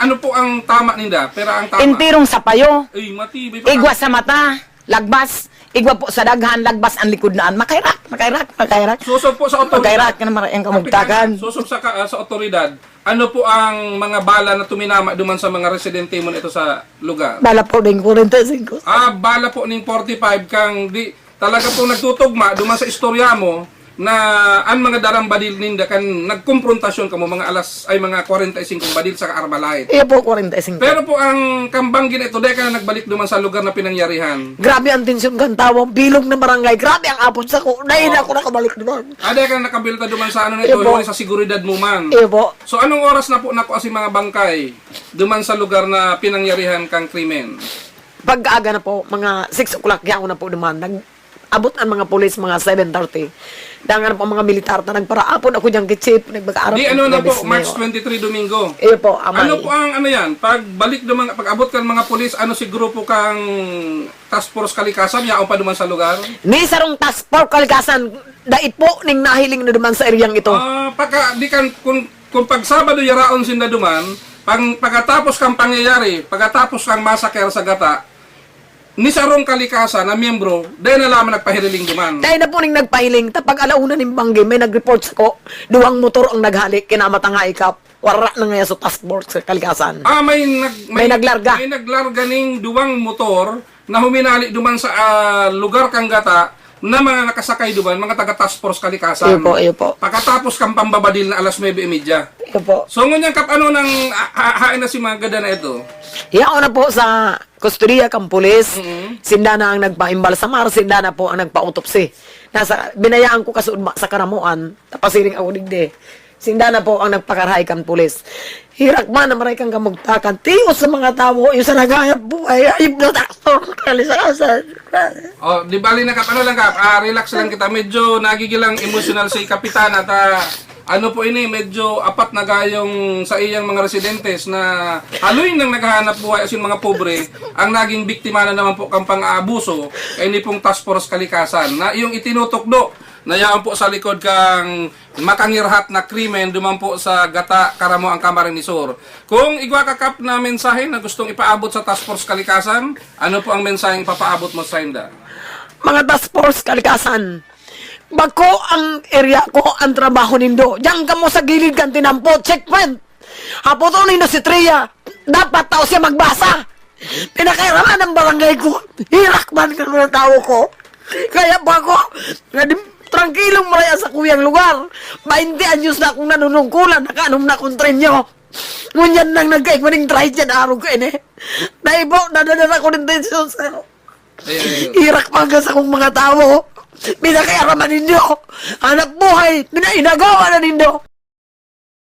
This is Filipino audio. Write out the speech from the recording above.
ano po ang tama ninda? Pera ang tama. Intirong sa payo. Ay, matibay pa. Igwa sa mata. Lagbas. Igwa po sa daghan. Lagbas ang likod naan. Makairak. Susog po sa otoridad. Makairak ka na maraming kamugtakan. Susog sa otoridad. Ano po ang mga bala na tuminama duman sa mga residente mo nito sa lugar? Bala po din 45. Bala po ning 45 kang di talaga po nagtutugma duman sa istorya mo na ang mga darang badil ninda kan nagkumprontasyon kamo mga mga 45 badil sa Armalite. Iya po 45. Pero po ang kambanggin ito dahil ka na nagbalik duman sa lugar na pinangyarihan. Grabe ang tensyon kan tawo. Bilog na barangay. Grabe ang apon sa ko. Dahil ako nakabalik doon. Dahil ka na nakabilta duman sa ano nito, Iyo po. sa seguridad mo man. Iya po. So anong oras na po nako si mga bangkay duman sa lugar na pinangyarihan kang krimen? Pag-aga na po, mga 6 o'clock ako na po naman. Abot ang mga polis, mga 7:30. Dangan po mga militar na nagparaapon ako diyang kitchip. Nagbag-arap. Di ano na po, March 23 Domingo. Iya po, amay. Ano po ang ano yan? Pagbalik duman, pag abot ka ng mga polis, ano si grupo kang task force kalikasan, yaon pa duman sa lugar? Ni sarong task force kalikasan, dait po ning nahiling na duman sa eryang ito. Pagka, di kan, kung pag Sabado yaraon sinda duman, pagkatapos kang pangyayari, pagkatapos kang massacre sa gata, ni sarong kalikasan na miyembro, dahil na lamang nagpahiriling duman. Dahil na po ning nagpahiling, tapag alauna ning banggi, may nag-report sa ko, duwang motor ang naghalik, kinamata nga ikap, wara na nga sa task force sa kalikasan. May naglarga. May naglarga ning duwang motor na huminali duman sa lugar kang gata na mga nakasakay duman, mga taga-task force kalikasan. Iyo po. Pagkatapos kang pambabadil na alas 9:30. Iyo po. So ngunyan kap ano nang hain na si mga gada na ito? Iyaw na po sa kustudiya kang pulis, Mhm. sinda na ang nagpaimbal sa mar, sinda na po ang nagpa-autopsy. Binayaan ko kasud sa karamuan, tapasiring ako digde. Sinda na po ang nagpakarahay kang pulis. Hirak man na maray kang kamugtakan, tiyo sa mga tao, yung sa nagayap buhay, ayib na taktor, kalisasan. Di bali na kap, ano lang kap, relax lang kita. Medyo nagigilang emotional si Kapitan at ano po ini, medyo apat na gayong sa iyang mga residentes na haloy nang naghahanap buhay as yung mga pobre, ang naging biktima na naman po kang pang-aabuso ay ni pong task force kalikasan na iyong itinutukdo na yan po sa likod kang makangirhat na krimen duman po sa Gata, Karamo, ang Camarines Sur. Kung igwa kakap na mensahe na gustong ipaabot sa task force kalikasan, ano po ang mensaheng ipapaabot mo sa inda? Mga task force kalikasan, bako ang area ko ang trabaho nindo. Diyan ka mo sa gilid kang tinampo, checkpoint. Hapotonin na si Tria, dapat tao siya magbasa. Pinakairaman ng barangay ko, hirak man ka ng tao ko. Kaya bako, tranquilong maraya sa kuyang lugar. 20 anyos na akong nanunungkulan, nakaanom na akong trenyo. Ngunyan nang nagkaikmaning try dyan, araw ko ini. Naibo, nadadala ko ng tensyon sa irak man ka sa kong mga tao. Pinakairaman ninyo. Anak buhay, pinainagawa na ninyo.